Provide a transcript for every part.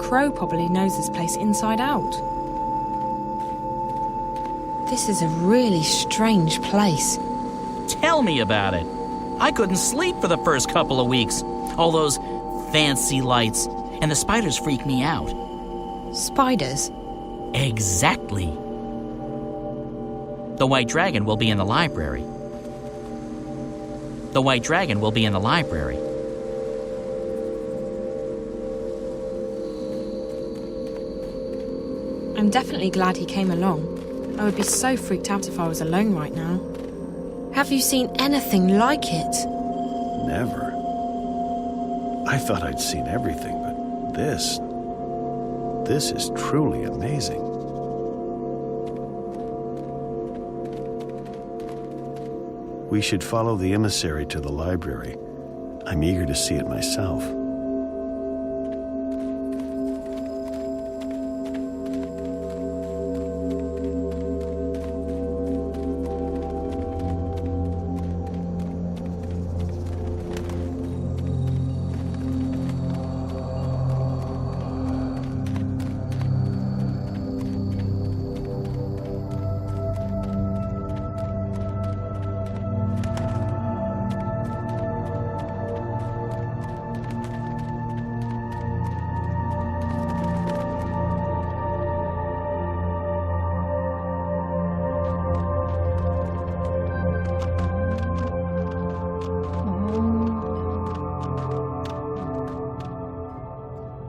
crow probably knows this place inside out. This is a really strange place. Tell me about it. I couldn't sleep for the first couple of weeks. All those fancy lights, and the spiders freak me out. Spiders? Exactly. The white dragon will be in the library. The white dragon will be in the library. I'm definitely glad he came along. I would be so freaked out if I was alone right now. Have you seen anything like it? Never. I thought I'd seen everything, but this is truly amazing. We should follow the emissary to the library. I'm eager to see it myself.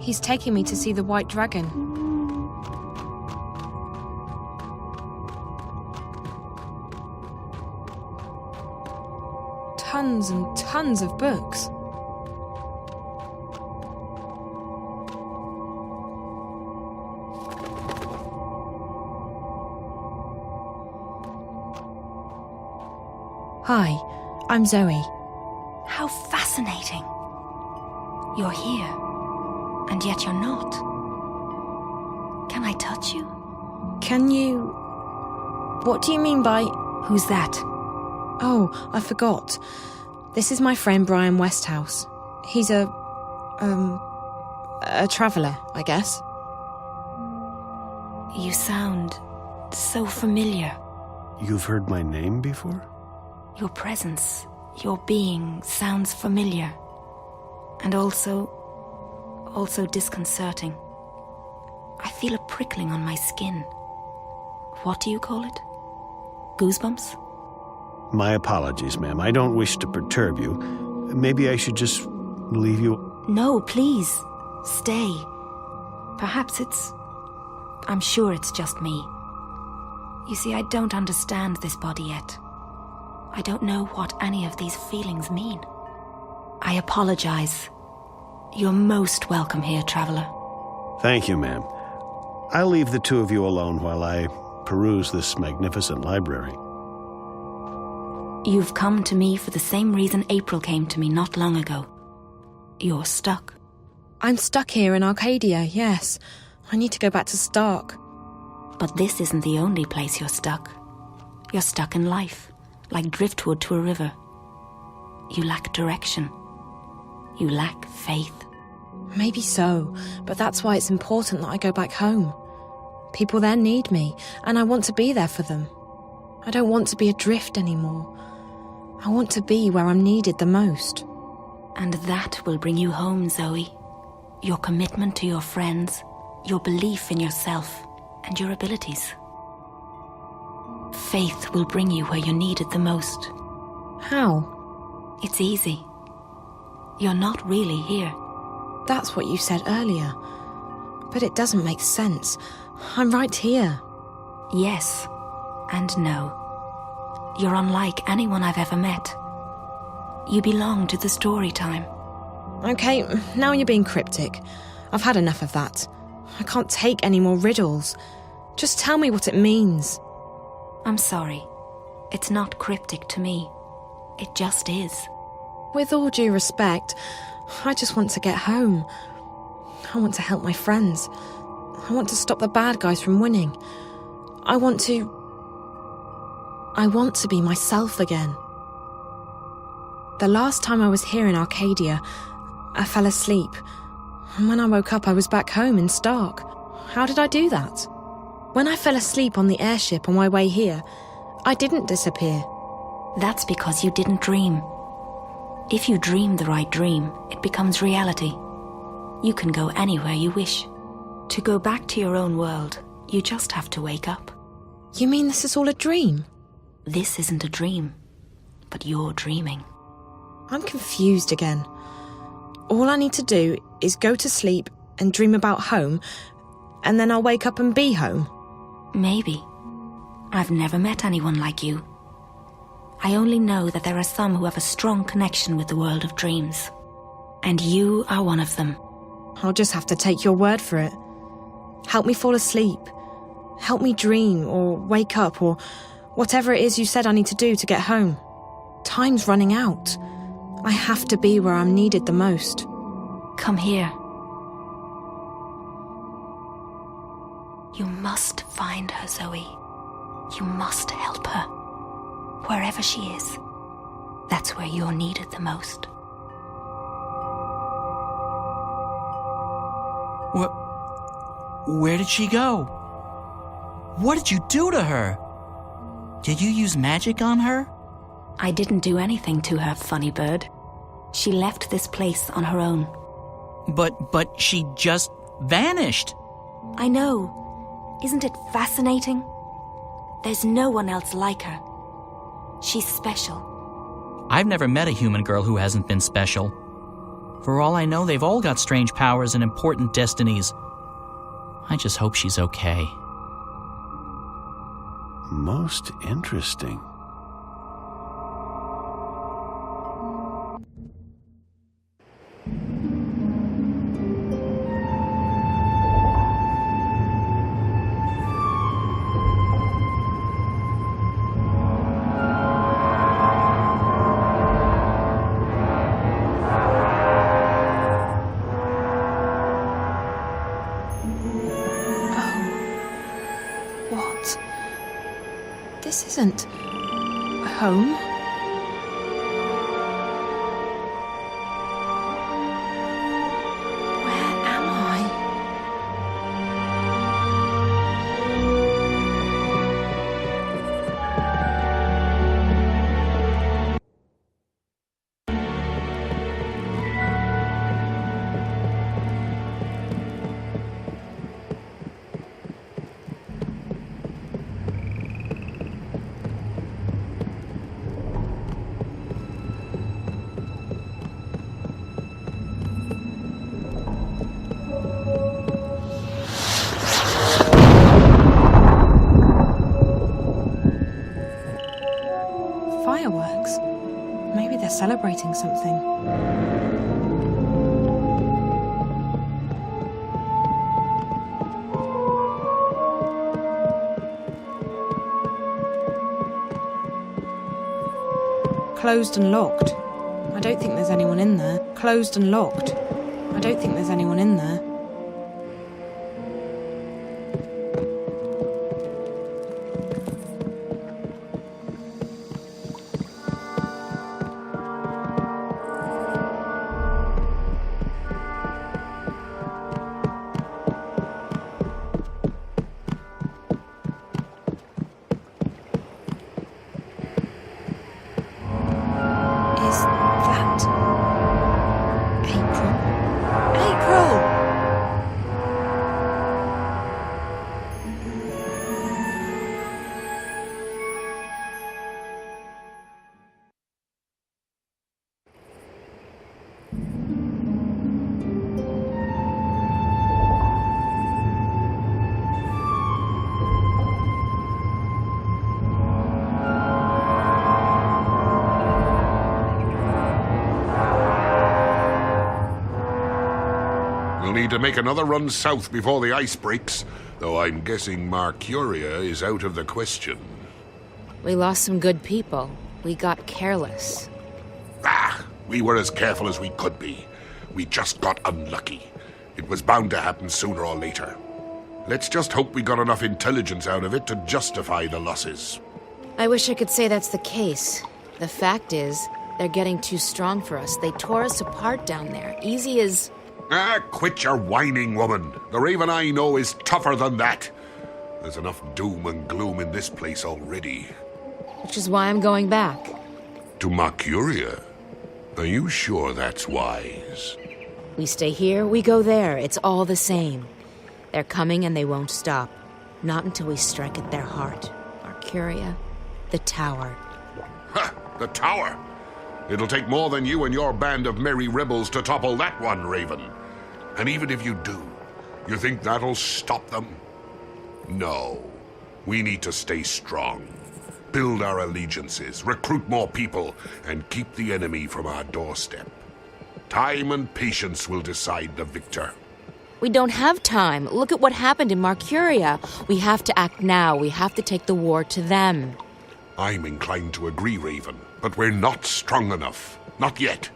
He's taking me to see the white dragon. Tons and tons of books. Hi, I'm Zoe. How fascinating. You're here, and yet you're not. Can I touch you? Can you... What do you mean by... Who's that? Oh, I forgot. This is my friend Brian Westhouse. He's a traveller, I guess. You sound so familiar. You've heard my name before? Your presence, your being sounds familiar. And also disconcerting. I feel a prickling on my skin. What do you call it? Goosebumps? My apologies, ma'am. I don't wish to perturb you. Maybe I should just leave you... No, please. Stay. Perhaps I'm sure it's just me. You see, I don't understand this body yet. I don't know what any of these feelings mean. I apologize. You're most welcome here, traveler. Thank you, ma'am. I'll leave the two of you alone while I peruse this magnificent library. You've come to me for the same reason April came to me not long ago. You're stuck. I'm stuck here in Arcadia, yes. I need to go back to Stark. But this isn't the only place you're stuck. You're stuck in life, like driftwood to a river. You lack direction. You lack faith. Maybe so, but that's why it's important that I go back home. People there need me, and I want to be there for them. I don't want to be adrift anymore. I want to be where I'm needed the most. And that will bring you home, Zoe. Your commitment to your friends, your belief in yourself, and your abilities. Faith will bring you where you're needed the most. How? It's easy. You're not really here. That's what you said earlier. But it doesn't make sense. I'm right here. Yes, and no. You're unlike anyone I've ever met. You belong to the story time. Okay, now you're being cryptic. I've had enough of that. I can't take any more riddles. Just tell me what it means. I'm sorry. It's not cryptic to me. It just is. With all due respect, I just want to get home. I want to help my friends. I want to stop the bad guys from winning. I want to be myself again. The last time I was here in Arcadia, I fell asleep. And when I woke up, I was back home in Stark. How did I do that? When I fell asleep on the airship on my way here, I didn't disappear. That's because you didn't dream. If you dream the right dream, it becomes reality. You can go anywhere you wish. To go back to your own world, you just have to wake up. You mean this is all a dream? This isn't a dream, but you're dreaming. I'm confused again. All I need to do is go to sleep and dream about home, and then I'll wake up and be home. Maybe. I've never met anyone like you. I only know that there are some who have a strong connection with the world of dreams. And you are one of them. I'll just have to take your word for it. Help me fall asleep. Help me dream or wake up or whatever it is you said I need to do to get home. Time's running out. I have to be where I'm needed the most. Come here. You must find her, Zoe. You must help her. Wherever she is, that's where you're needed the most. Where did she go? What did you do to her? Did you use magic on her? I didn't do anything to her, funny bird. She left this place on her own. But she just vanished. I know. Isn't it fascinating? There's no one else like her. She's special. I've never met a human girl who hasn't been special. For all I know, they've all got strange powers and important destinies. I just hope she's okay. Most interesting. What? This isn't home. Where am I? Fireworks. Maybe they're celebrating something. Closed and locked. I don't think there's anyone in there. Closed and locked. I don't think there's anyone in there. Is that April? April! We'll need to make another run south before the ice breaks, though I'm guessing Mercuria is out of the question. We lost some good people. We got careless. We were as careful as we could be. We just got unlucky. It was bound to happen sooner or later. Let's just hope we got enough intelligence out of it to justify the losses. I wish I could say that's the case. The fact is, they're getting too strong for us. They tore us apart down there. Easy as... Ah, quit your whining, woman. The Raven I know is tougher than that. There's enough doom and gloom in this place already. Which is why I'm going back. To Mercuria? Are you sure that's wise? We stay here, we go there. It's all the same. They're coming and they won't stop. Not until we strike at their heart. Mercuria, the tower. Ha! The tower! It'll take more than you and your band of merry rebels to topple that one, Raven. And even if you do, you think that'll stop them? No. We need to stay strong. Build our allegiances, recruit more people, and keep the enemy from our doorstep. Time and patience will decide the victor. We don't have time. Look at what happened in Mercuria. We have to act now. We have to take the war to them. I'm inclined to agree, Raven, but we're not strong enough. Not yet.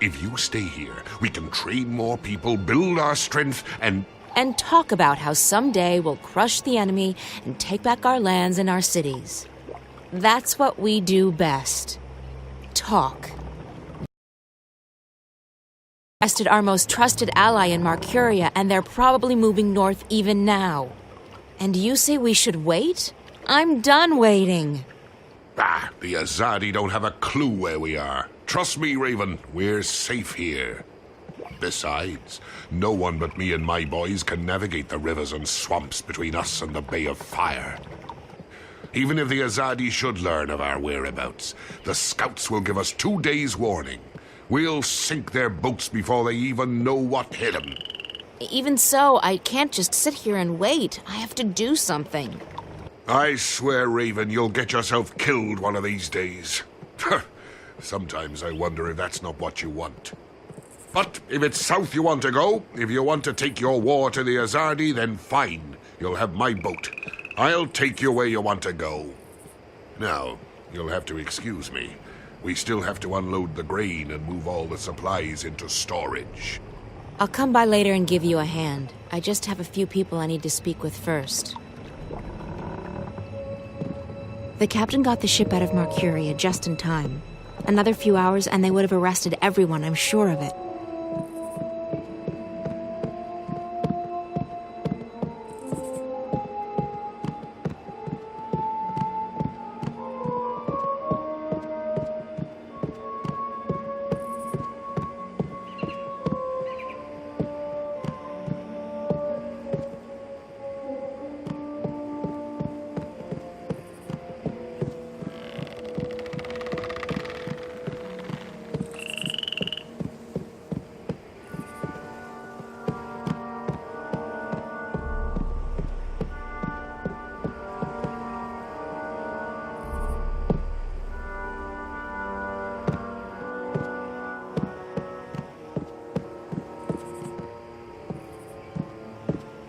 If you stay here, we can train more people, build our strength, and talk about how someday we'll crush the enemy and take back our lands and our cities. That's what we do best. Talk. Arrested our most trusted ally in Mercuria, and they're probably moving north even now. And you say we should wait? I'm done waiting. Bah, the Azadi don't have a clue where we are. Trust me, Raven, we're safe here. Besides, no one but me and my boys can navigate the rivers and swamps between us and the Bay of Fire. Even if the Azadi should learn of our whereabouts, the scouts will give us 2 days' warning. We'll sink their boats before they even know what hit them. Even so, I can't just sit here and wait. I have to do something. I swear, Raven, you'll get yourself killed one of these days. Sometimes I wonder if that's not what you want. But if it's south you want to go, if you want to take your war to the Azadi, then fine. You'll have my boat. I'll take you where you want to go. Now, you'll have to excuse me. We still have to unload the grain and move all the supplies into storage. I'll come by later and give you a hand. I just have a few people I need to speak with first. The captain got the ship out of Mercuria just in time. Another few hours and they would have arrested everyone, I'm sure of it.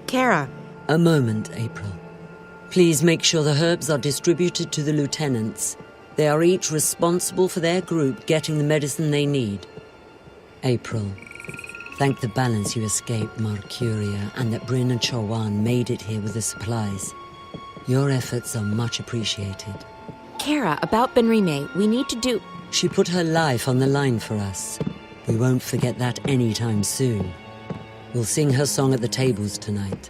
Kara. A moment, April. Please make sure the herbs are distributed to the lieutenants. They are each responsible for their group getting the medicine they need. April, thank the balance you escaped Mercuria and that Bryn and Chawan made it here with the supplies. Your efforts are much appreciated. Kara, about Benrime, we need to do... She put her life on the line for us. We won't forget that anytime soon. We'll sing her song at the tables tonight.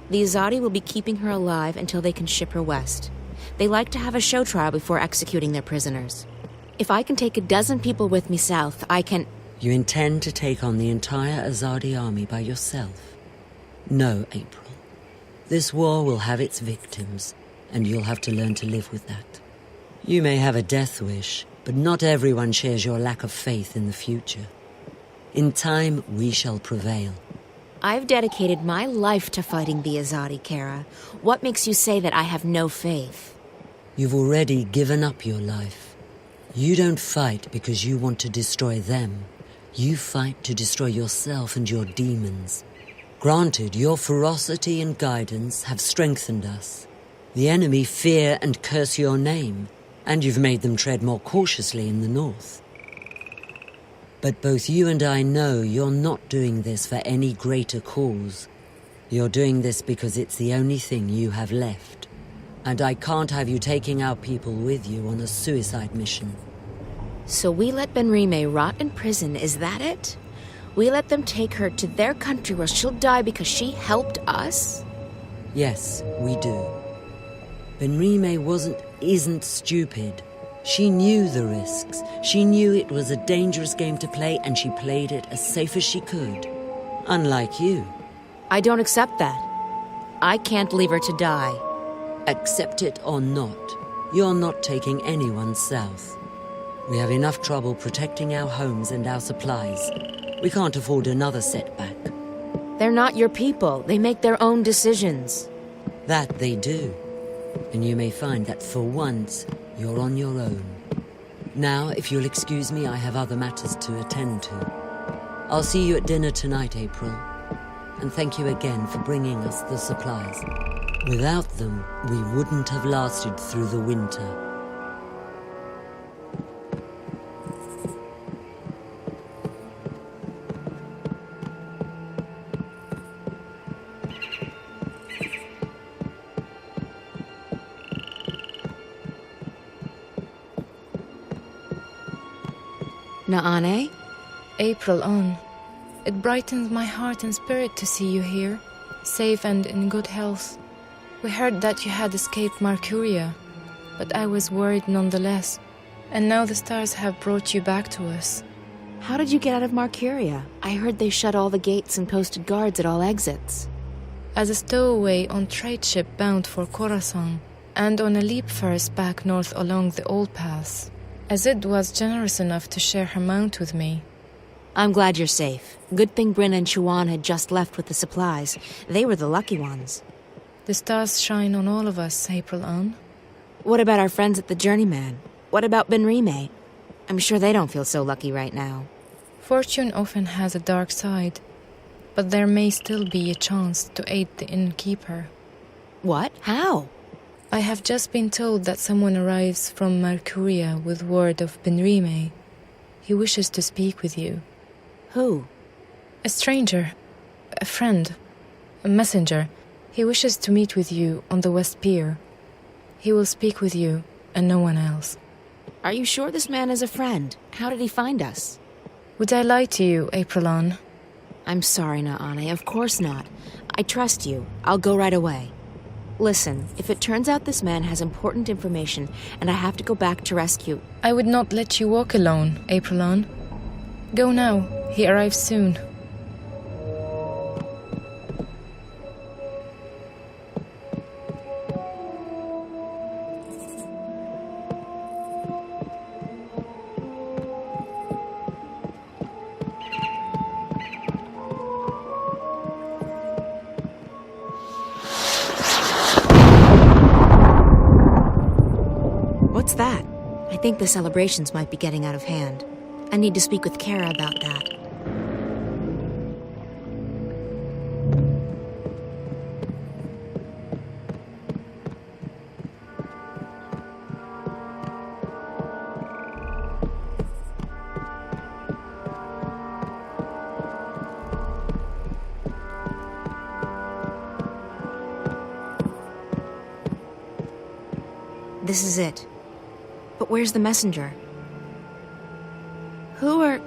The Azadi will be keeping her alive until they can ship her west. They like to have a show trial before executing their prisoners. If I can take a dozen people with me south, I can... You intend to take on the entire Azadi army by yourself? No, April. This war will have its victims, and you'll have to learn to live with that. You may have a death wish, but not everyone shares your lack of faith in the future. In time, we shall prevail. I've dedicated my life to fighting the Azadi, Kara. What makes you say that I have no faith? You've already given up your life. You don't fight because you want to destroy them. You fight to destroy yourself and your demons. Granted, your ferocity and guidance have strengthened us. The enemy fear and curse your name, and you've made them tread more cautiously in the north. But both you and I know you're not doing this for any greater cause. You're doing this because it's the only thing you have left. And I can't have you taking our people with you on a suicide mission. So we let Benrime rot in prison, is that it? We let them take her to their country where she'll die because she helped us? Yes, we do. Benrime isn't stupid. She knew the risks. She knew it was a dangerous game to play, and she played it as safe as she could. Unlike you. I don't accept that. I can't leave her to die. Accept it or not, you're not taking anyone south. We have enough trouble protecting our homes and our supplies. We can't afford another setback. They're not your people. They make their own decisions. That they do. And you may find that for once, you're on your own. Now, if you'll excuse me, I have other matters to attend to. I'll see you at dinner tonight, April. And thank you again for bringing us the supplies. Without them, we wouldn't have lasted through the winter. Naane? April on. It brightens my heart and spirit to see you here, safe and in good health. We heard that you had escaped Marcuria, but I was worried nonetheless. And now the stars have brought you back to us. How did you get out of Marcuria? I heard they shut all the gates and posted guards at all exits. As a stowaway on trade ship bound for Khorasan, and on a leap first back north along the old paths. Azid was generous enough to share her mount with me. I'm glad you're safe. Good thing Bryn and Chuan had just left with the supplies. They were the lucky ones. The stars shine on all of us, April Ann. What about our friends at the Journeyman? What about Benrime? I'm sure they don't feel so lucky right now. Fortune often has a dark side, but there may still be a chance to aid the innkeeper. What? How? I have just been told that someone arrives from Marcuria with word of Benrime. He wishes to speak with you. Who? A stranger. A friend. A messenger. He wishes to meet with you on the West Pier. He will speak with you and no one else. Are you sure this man is a friend? How did he find us? Would I lie to you, April Ann? I'm sorry, Naane. Of course not. I trust you. I'll go right away. Listen, if it turns out this man has important information and I have to go back to rescue... I would not let you walk alone, April Ann. Go now. He arrives soon. What's that? I think the celebrations might be getting out of hand. I need to speak with Kara about that. This is it. But where's the messenger? Who are...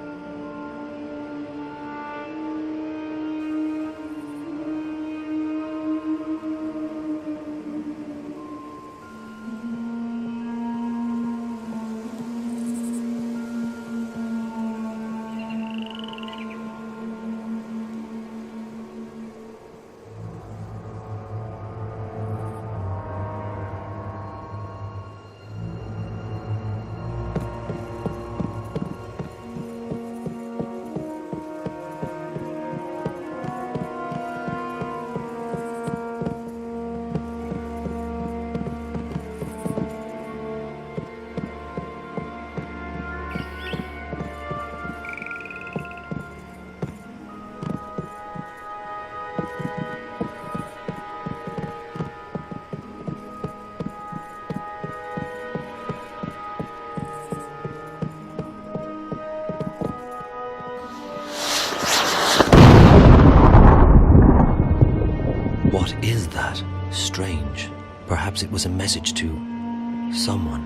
What is that? Strange. Perhaps it was a message to someone.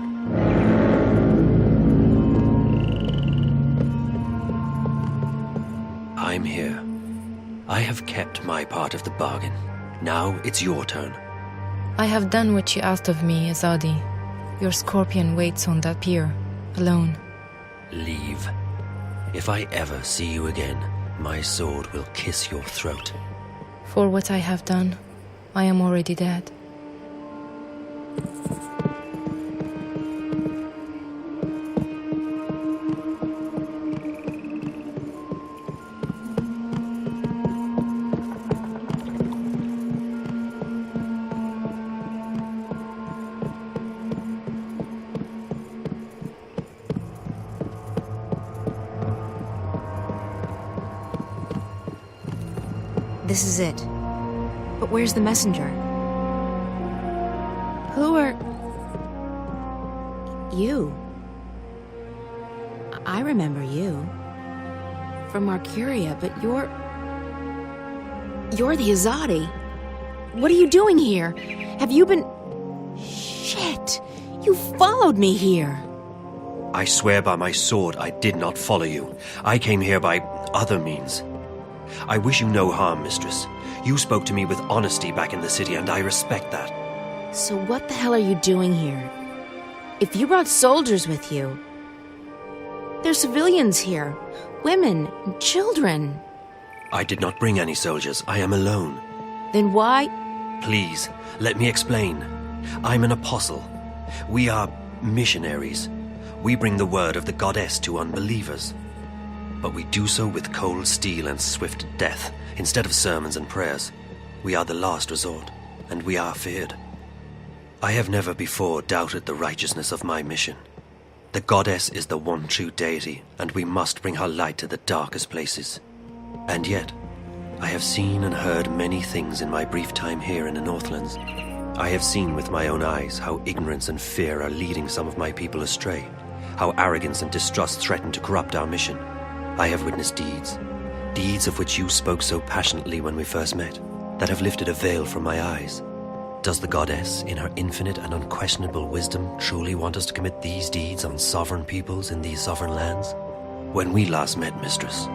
I I have kept my part of the bargain. Now it's your turn. I have done what you asked of me, Azadi. Your scorpion waits on that pier, alone. Leave. If I ever see you again, my sword will kiss your throat. For what I have done, I am already dead. This is it. But where's the messenger? Who are... You? I remember you. From Marcuria, but you're... You're the Azadi. What are you doing here? Have you been... Shit! You followed me here! I swear by my sword I did not follow you. I came here by other means. I wish you no harm, mistress. You spoke to me with honesty back in the city, and I respect that. So what the hell are you doing here? If you brought soldiers with you... There's civilians here. Women and children. I did not bring any soldiers. I am alone. Then why... Please, let me explain. I'm an apostle. We are missionaries. We bring the word of the goddess to unbelievers. But we do so with cold steel and swift death, instead of sermons and prayers. We are the last resort, and we are feared. I have never before doubted the righteousness of my mission. The goddess is the one true deity, and we must bring her light to the darkest places. And yet, I have seen and heard many things in my brief time here in the Northlands. I have seen with my own eyes how ignorance and fear are leading some of my people astray, how arrogance and distrust threaten to corrupt our mission. I have witnessed deeds of which you spoke so passionately when we first met, that have lifted a veil from my eyes. Does the goddess, in her infinite and unquestionable wisdom, truly want us to commit these deeds on sovereign peoples in these sovereign lands? When we last met, mistress,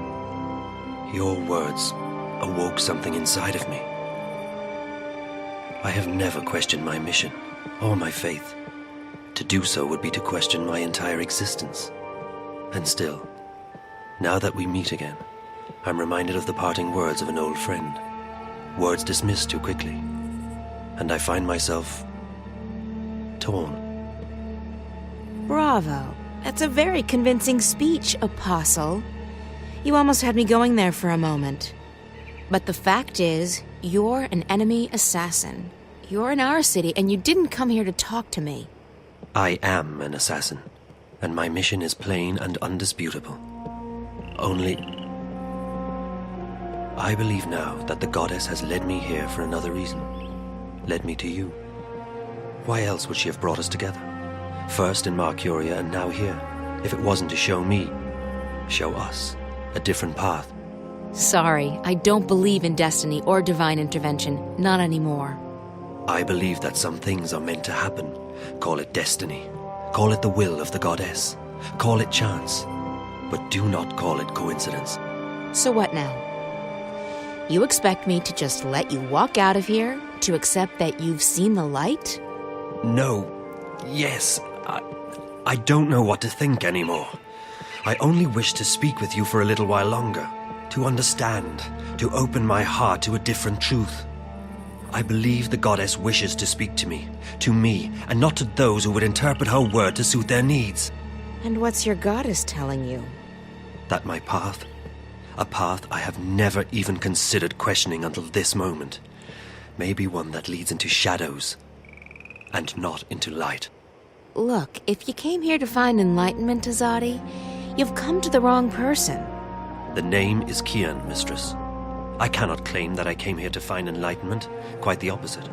your words awoke something inside of me. I have never questioned my mission or my faith. To do so would be to question my entire existence. And still, now that we meet again, I'm reminded of the parting words of an old friend. Words dismissed too quickly. And I find myself... torn. Bravo. That's a very convincing speech, Apostle. You almost had me going there for a moment. But the fact is, you're an enemy assassin. You're in our city, and you didn't come here to talk to me. I am an assassin, and my mission is plain and undisputable. Only... I believe now that the goddess has led me here for another reason. Led me to you. Why else would she have brought us together? First in Marcuria and now here, if it wasn't to show me, show us, a different path. Sorry, I don't believe in destiny or divine intervention. Not anymore. I believe that some things are meant to happen. Call it destiny. Call it the will of the goddess. Call it chance. But do not call it coincidence. So what now? You expect me to just let you walk out of here? To accept that you've seen the light? No. Yes. I don't know what to think anymore. I only wish to speak with you for a little while longer. To understand. To open my heart to a different truth. I believe the goddess wishes to speak to me, and not to those who would interpret her word to suit their needs. And what's your goddess telling you? That my path, a path I have never even considered questioning until this moment, may be one that leads into shadows, and not into light. Look, if you came here to find enlightenment, Azadi, you've come to the wrong person. The name is Kian, mistress. I cannot claim that I came here to find enlightenment, quite the opposite.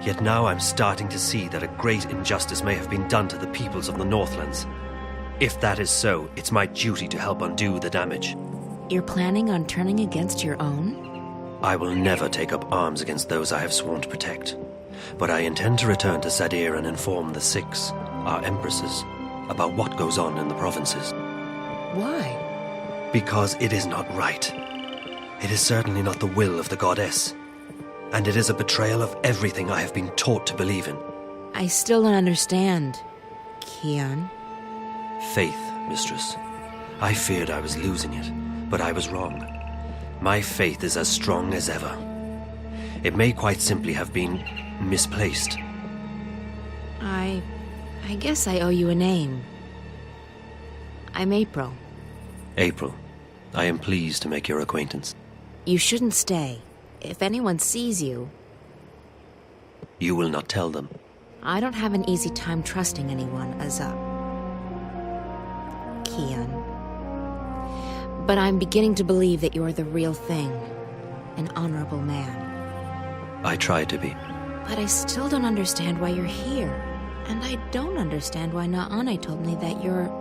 Yet now I'm starting to see that a great injustice may have been done to the peoples of the Northlands. If that is so, it's my duty to help undo the damage. You're planning on turning against your own? I will never take up arms against those I have sworn to protect. But I intend to return to Sadir and inform the Six, our empresses, about what goes on in the provinces. Why? Because it is not right. It is certainly not the will of the goddess. And it is a betrayal of everything I have been taught to believe in. I still don't understand, Kian. Faith, mistress. I feared I was losing it, but I was wrong. My faith is as strong as ever. It may quite simply have been misplaced. I guess I owe you a name. I'm April. April, I am pleased to make your acquaintance. You shouldn't stay. If anyone sees you... You will not tell them. I don't have an easy time trusting anyone as Kian. But I'm beginning to believe that you're the real thing. An honorable man. I try to be. But I still don't understand why you're here. And I don't understand why Naane told me that you're...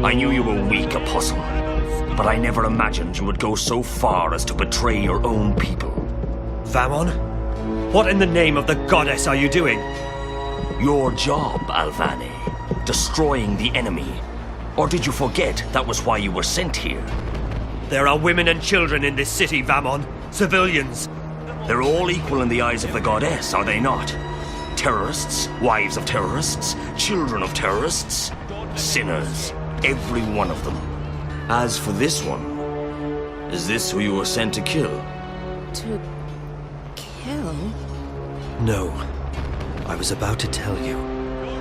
I knew you were weak, Apostle, but I never imagined you would go so far as to betray your own people. Vamon? What in the name of the goddess are you doing? Your job, Alvane. Destroying the enemy. Or did you forget that was why you were sent here? There are women and children in this city, Vamon. Civilians. They're all equal in the eyes of the goddess, are they not? Terrorists, wives of terrorists, children of terrorists, sinners. Every one of them. As for this one, is this who you were sent to kill? To... kill? No. I was about to tell you.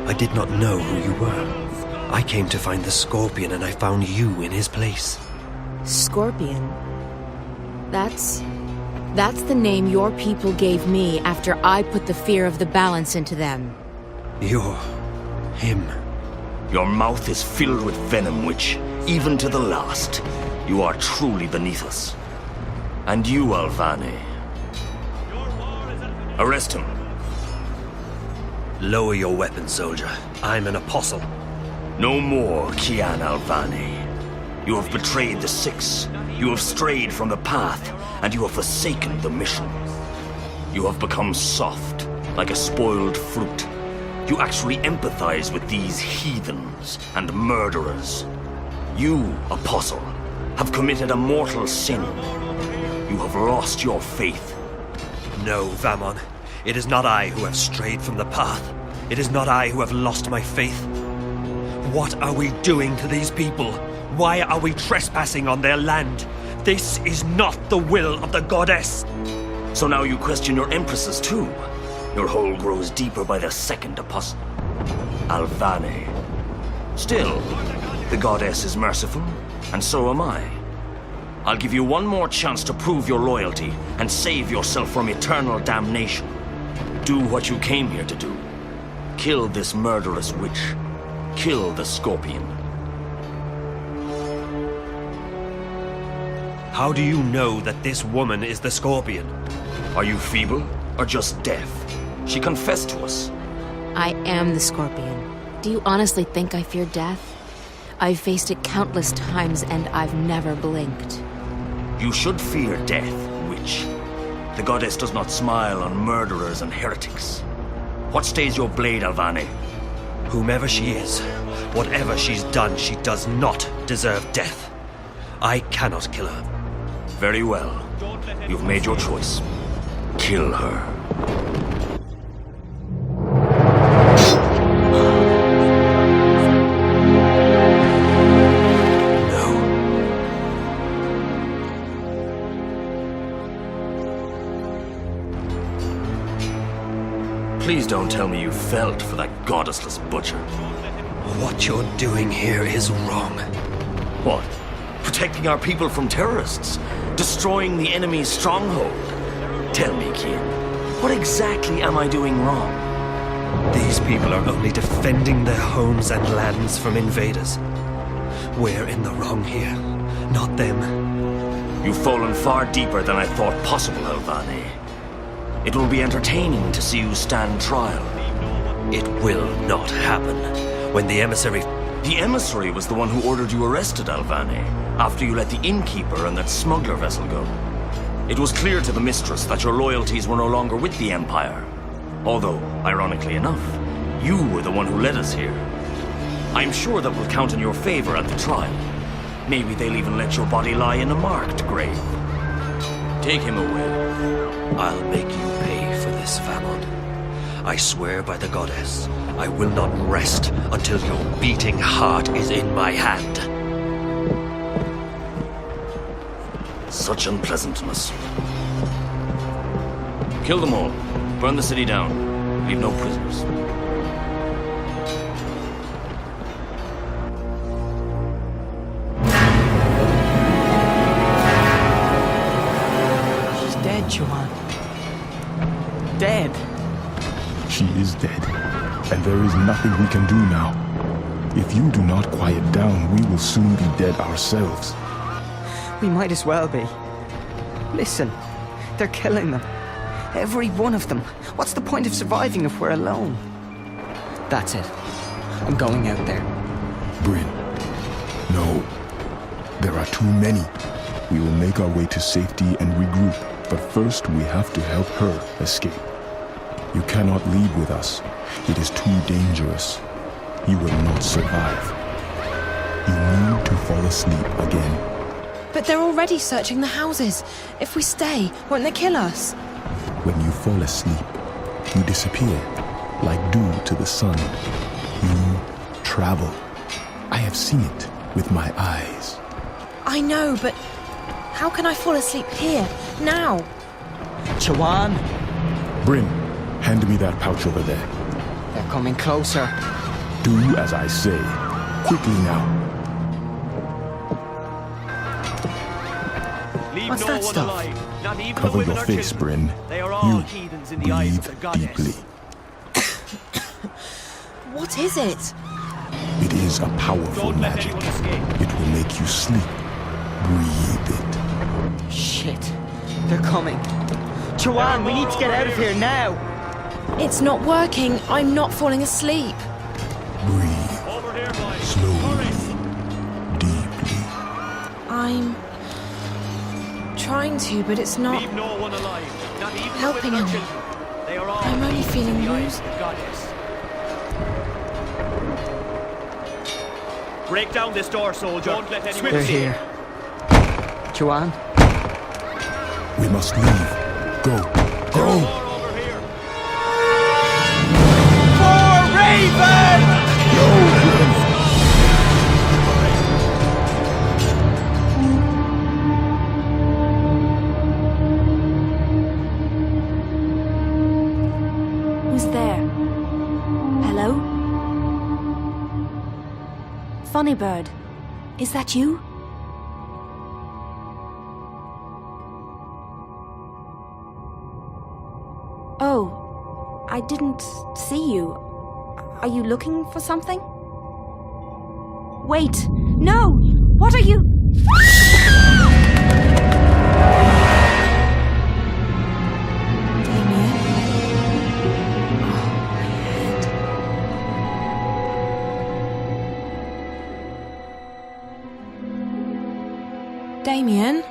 I did not know who you were. I came to find the Scorpion and I found you in his place. Scorpion? That's the name your people gave me after I put the fear of the balance into them. You're... him. Your mouth is filled with venom which, even to the last, you are truly beneath us. And you, Alvane. Arrest him. Lower your weapon, soldier. I'm an apostle. No more, Kian Alvane. You have betrayed the Six. You have strayed from the path, and you have forsaken the mission. You have become soft, like a spoiled fruit. You actually empathize with these heathens and murderers. You, Apostle, have committed a mortal sin. You have lost your faith. No, Vamon. It is not I who have strayed from the path. It is not I who have lost my faith. What are we doing to these people? Why are we trespassing on their land? This is not the will of the goddess. So now you question your empresses too? Your hole grows deeper by the second, Apostle. Alvane. Still, the goddess is merciful, and so am I. I'll give you one more chance to prove your loyalty and save yourself from eternal damnation. Do what you came here to do. Kill this murderous witch. Kill the Scorpion. How do you know that this woman is the Scorpion? Are you feeble or just deaf? She confessed to us. I am the Scorpion. Do you honestly think I fear death? I've faced it countless times and I've never blinked. You should fear death, witch. The goddess does not smile on murderers and heretics. What stays your blade, Alvane? Whomever she is, whatever she's done, she does not deserve death. I cannot kill her. Very well. You've made your choice. Kill her. Please don't tell me you felt for that goddessless butcher. What you're doing here is wrong. What? Protecting our people from terrorists? Destroying the enemy's stronghold? Tell me, Kian, what exactly am I doing wrong? These people are only defending their homes and lands from invaders. We're in the wrong here, not them. You've fallen far deeper than I thought possible, Alvani. It will be entertaining to see you stand trial. It will not happen. When the emissary... The emissary was the one who ordered you arrested, Alvani, after you let the innkeeper and that smuggler vessel go. It was clear to the mistress that your loyalties were no longer with the Empire. Although, ironically enough, you were the one who led us here. I'm sure that will count in your favor at the trial. Maybe they'll even let your body lie in a marked grave. Take him away. I'll make you pay for this, Vamon. I swear by the goddess, I will not rest until your beating heart is in my hand. Such unpleasantness. Kill them all. Burn the city down. Leave no prisoners. She's dead, Joanne. Dead. She is dead, and there is nothing we can do now. If you do not quiet down, we will soon be dead ourselves. We might as well be. Listen, they're killing them. Every one of them. What's the point of surviving if we're alone? That's it. I'm going out there. Bryn, no. There are too many. We will make our way to safety and regroup, but first we have to help her escape. You cannot leave with us. It is too dangerous. You will not survive. You need to fall asleep again. But they're already searching the houses. If we stay, won't they kill us? When you fall asleep, you disappear, like dew to the sun. You travel. I have seen it with my eyes. I know, but how can I fall asleep here, now? Joanne! Bryn, hand me that pouch over there. They're coming closer. Do as I say. Quickly now. What's that stuff? Cover your face, Bryn. You breathe deeply. What is it? It is a powerful magic. It will make you sleep. Breathe it. Shit. They're coming. Joanne, we need to get out of here now. It's not working. I'm not falling asleep. Breathe. Slowly. Deeply. I'm trying to, but it's not helping any. I'm only feeling woozy. Break down this door, soldier. Don't let anyone They're see. here. Joanne? We must leave. Go. Go! For Raven! Who's there? Hello? Funny Bird, is that you? Oh, I didn't see you. Are you looking for something? Wait, no! What are you? Damien?